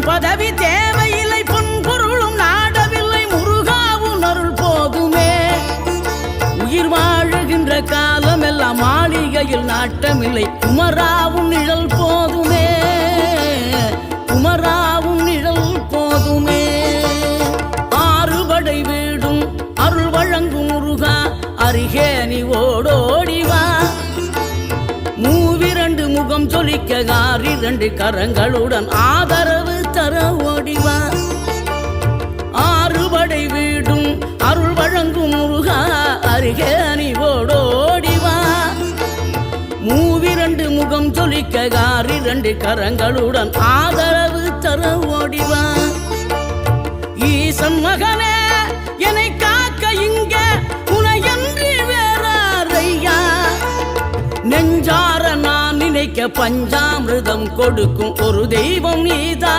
பதவி தேவையில்லை, பொன் பொருளும் நாடவில்லை, முருகாவும் அருள் போதுமே. உயிர் வாழுகின்ற காலம் எல்லாம் மாளிகையில் நாட்டமில்லை, குமராவும் நிழல் போதுமே, குமராவும் நிழல் போதுமே. ஆறுபடை வீடும் அருள் வழங்கும் முருகா, அருகே நீ ஓடோடிவா. மூவிரண்டு முகம் சொலிக்க ஆறிரண்டு கரங்களுடன் ஆதரவு தர ஓடிவா. ஆறுபடை வீடும் அருள் வழங்கும் முருகா, அருகே நீ ஓடோடிவா. மூவிரண்டு முகம் சொலிக்க ஆறிரண்டு கரங்களுடன் ஆதரவு தர ஓடிவா. ஈசன் மகனே என்னை காக்க இங்க உனையன்றி வேறாரையா. நெஞ்சார நான் நினைக்க பஞ்சாமிர்தம் கொடுக்கும் ஒரு தெய்வம் நீதான்.